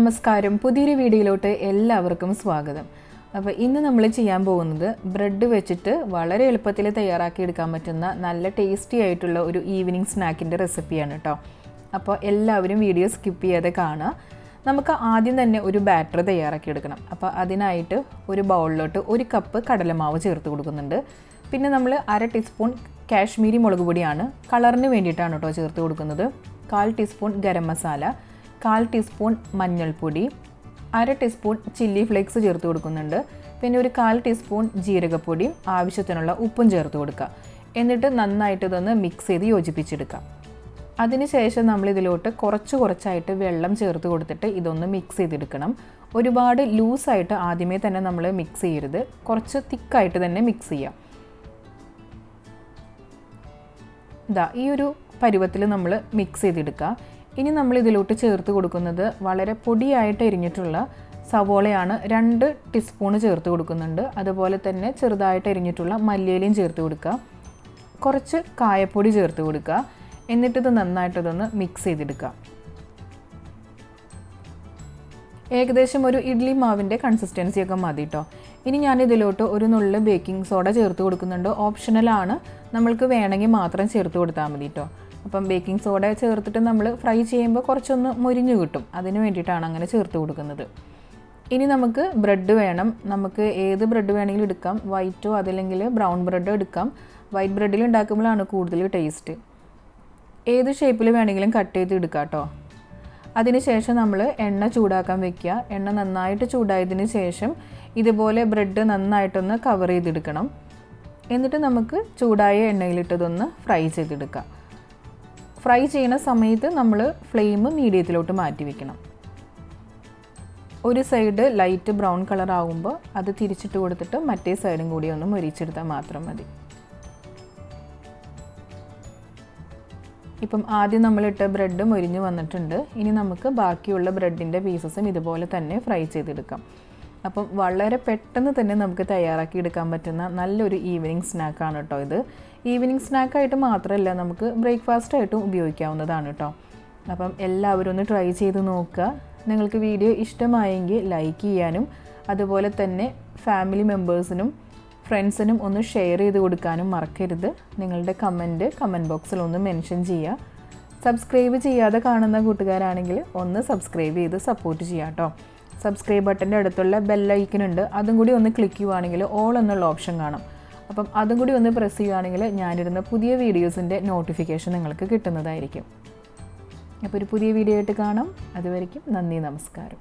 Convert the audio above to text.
നമസ്കാരം, പുതിയൊരു വീഡിയോയിലോട്ട് എല്ലാവർക്കും സ്വാഗതം. അപ്പോൾ ഇന്ന് നമ്മൾ ചെയ്യാൻ പോകുന്നത് ബ്രെഡ് വെച്ചിട്ട് വളരെ എളുപ്പത്തിൽ തയ്യാറാക്കി എടുക്കാൻ പറ്റുന്ന നല്ല ടേസ്റ്റി ആയിട്ടുള്ള ഒരു ഈവനിങ് സ്നാക്കിൻ്റെ റെസിപ്പിയാണ് കേട്ടോ. അപ്പോൾ എല്ലാവരും വീഡിയോ സ്കിപ്പ് ചെയ്യാതെ കാണുക. നമുക്ക് ആദ്യം തന്നെ ഒരു ബാറ്റർ തയ്യാറാക്കി എടുക്കണം. അപ്പോൾ അതിനായിട്ട് ഒരു ബൗളിലോട്ട് 1 കപ്പ് കടലമാവ് ചേർത്ത് കൊടുക്കുന്നുണ്ട്. പിന്നെ നമ്മൾ 1/2 ടീസ്പൂൺ കാശ്മീരി മുളക് പൊടിയാണ്, കളറിന് വേണ്ടിയിട്ടാണ് കേട്ടോ ചേർത്ത് കൊടുക്കുന്നത്. 1/4 ടീസ്പൂൺ ഗരം മസാല, 1/4 ടീസ്പൂൺ മഞ്ഞൾപ്പൊടി, 1/2 ടീസ്പൂൺ ചില്ലി ഫ്ലേക്സ് ചേർത്ത് കൊടുക്കുന്നുണ്ട്. പിന്നെ ഒരു 1/4 ടീസ്പൂൺ ജീരകപ്പൊടിയും ആവശ്യത്തിനുള്ള ഉപ്പും ചേർത്ത് കൊടുക്കുക. എന്നിട്ട് നന്നായിട്ട് ഇതൊന്ന് മിക്സ് ചെയ്ത് യോജിപ്പിച്ചെടുക്കാം. അതിനുശേഷം നമ്മൾ ഇതിലോട്ട് കുറച്ചായിട്ട് വെള്ളം ചേർത്ത് കൊടുത്തിട്ട് ഇതൊന്ന് മിക്സ് ചെയ്തെടുക്കണം. ഒരുപാട് ലൂസായിട്ട് ആദ്യമേ തന്നെ നമ്മൾ മിക്സ് ചെയ്യരുത്, കുറച്ച് തിക്കായിട്ട് തന്നെ മിക്സ് ചെയ്യാം. ഈ ഒരു പരുവത്തിൽ നമ്മൾ മിക്സ് ചെയ്തെടുക്കുക. ഇനി നമ്മൾ ഇതിലോട്ട് ചേർത്ത് കൊടുക്കുന്നത് വളരെ പൊടിയായിട്ട് എരിഞ്ഞിട്ടുള്ള സവോളയാണ്. 2 ടീസ്പൂണ് ചേർത്ത് കൊടുക്കുന്നുണ്ട്. അതുപോലെ തന്നെ ചെറുതായിട്ട് എരിഞ്ഞിട്ടുള്ള മല്ലിയിലയും ചേർത്ത് കൊടുക്കുക. കുറച്ച് കായപ്പൊടി ചേർത്ത് കൊടുക്കുക. എന്നിട്ടിത് നന്നായിട്ടിതൊന്ന് മിക്സ് ചെയ്തെടുക്കുക. ഏകദേശം ഒരു ഇഡ്ഡലി മാവിൻ്റെ കൺസിസ്റ്റൻസിയൊക്കെ മതി കേട്ടോ. ഇനി ഞാനിതിലോട്ട് ഒരു നുള്ള് ബേക്കിംഗ് സോഡ ചേർത്ത് കൊടുക്കുന്നുണ്ട്. ഓപ്ഷണലാണ്, നമ്മൾക്ക് വേണമെങ്കിൽ മാത്രം ചേർത്ത് കൊടുത്താൽ മതി കേട്ടോ. അപ്പം ബേക്കിംഗ് സോഡ ചേർത്തിട്ട് നമ്മൾ ഫ്രൈ ചെയ്യുമ്പോൾ കുറച്ചൊന്ന് മുരിഞ്ഞു കിട്ടും, അതിന് വേണ്ടിയിട്ടാണ് അങ്ങനെ ചേർത്ത് കൊടുക്കുന്നത്. ഇനി നമുക്ക് ബ്രെഡ് വേണം. നമുക്ക് ഏത് ബ്രെഡ് വേണമെങ്കിലും എടുക്കാം, വൈറ്റോ അതല്ലെങ്കിൽ ബ്രൗൺ ബ്രെഡ് എടുക്കാം. വൈറ്റ് ബ്രെഡിൽ ഉണ്ടാക്കുമ്പോഴാണ് കൂടുതൽ ടേസ്റ്റ്. ഏത് ഷേപ്പിൽ വേണമെങ്കിലും കട്ട് ചെയ്ത് എടുക്കാം കേട്ടോ. അതിനുശേഷം നമ്മൾ എണ്ണ ചൂടാക്കാൻ വെക്കുക. എണ്ണ നന്നായിട്ട് ചൂടായതിന് ശേഷം ഇതുപോലെ ബ്രെഡ് നന്നായിട്ടൊന്ന് കവർ ചെയ്തെടുക്കണം. എന്നിട്ട് നമുക്ക് ചൂടായ എണ്ണയിലിട്ടതൊന്ന് ഫ്രൈ ചെയ്തെടുക്കാം. ഫ്രൈ ചെയ്യുന്ന സമയത്ത് നമ്മൾ ഫ്ലെയിം മീഡിയത്തിലോട്ട് മാറ്റി വയ്ക്കണം. ഒരു സൈഡ് ലൈറ്റ് ബ്രൗൺ കളർ ആകുമ്പോൾ അത് തിരിച്ചിട്ട് കൊടുത്തിട്ട് മറ്റേ സൈഡും കൂടി ഒന്ന് മൊരിച്ചെടുത്താൽ മാത്രം മതി. ഇപ്പം ആദ്യം നമ്മളിട്ട ബ്രെഡ് മൊരിഞ്ഞ് വന്നിട്ടുണ്ട്. ഇനി നമുക്ക് ബാക്കിയുള്ള ബ്രെഡിൻ്റെ പീസസും ഇതുപോലെ തന്നെ ഫ്രൈ ചെയ്തെടുക്കാം. അപ്പം വളരെ പെട്ടെന്ന് തന്നെ നമുക്ക് തയ്യാറാക്കി എടുക്കാൻ പറ്റുന്ന നല്ലൊരു ഈവനിങ് സ്നാക്കാണ് കേട്ടോ ഇത്. ഈവനിങ് സ്നാക്കായിട്ട് മാത്രമല്ല, നമുക്ക് ബ്രേക്ക്ഫാസ്റ്റായിട്ടും ഉപയോഗിക്കാവുന്നതാണ് കേട്ടോ. അപ്പം എല്ലാവരും ഒന്ന് ട്രൈ ചെയ്ത് നോക്കുക. നിങ്ങൾക്ക് വീഡിയോ ഇഷ്ടമായെങ്കിൽ ലൈക്ക് ചെയ്യാനും അതുപോലെ തന്നെ ഫാമിലി മെമ്പേഴ്സിനും ഫ്രണ്ട്സിനും ഒന്ന് ഷെയർ ചെയ്ത് കൊടുക്കാനും മറക്കരുത്. നിങ്ങളുടെ കമൻറ്റ് ബോക്സിൽ ഒന്ന് മെൻഷൻ ചെയ്യുക. സബ്സ്ക്രൈബ് ചെയ്യാതെ കാണുന്ന കൂട്ടുകാരാണെങ്കിൽ ഒന്ന് സബ്സ്ക്രൈബ് ചെയ്ത് സപ്പോർട്ട് ചെയ്യാം കേട്ടോ. സബ്സ്ക്രൈബ് ബട്ടൻ്റെ അടുത്തുള്ള ബെല്ലൈക്കനുണ്ട്, അതും കൂടി ഒന്ന് ക്ലിക്ക് ചെയ്യുവാണെങ്കിൽ ഓൾ എന്നുള്ള ഓപ്ഷൻ കാണും. അപ്പം അതും കൂടി ഒന്ന് പ്രസ് ചെയ്യുകയാണെങ്കിൽ ഞാനിടുന്ന പുതിയ വീഡിയോസിൻ്റെ നോട്ടിഫിക്കേഷൻ നിങ്ങൾക്ക് കിട്ടുന്നതായിരിക്കും. അപ്പോൾ ഒരു പുതിയ വീഡിയോ ആയിട്ട് കാണാം. അതുവരയ്ക്കും നന്ദി, നമസ്കാരം.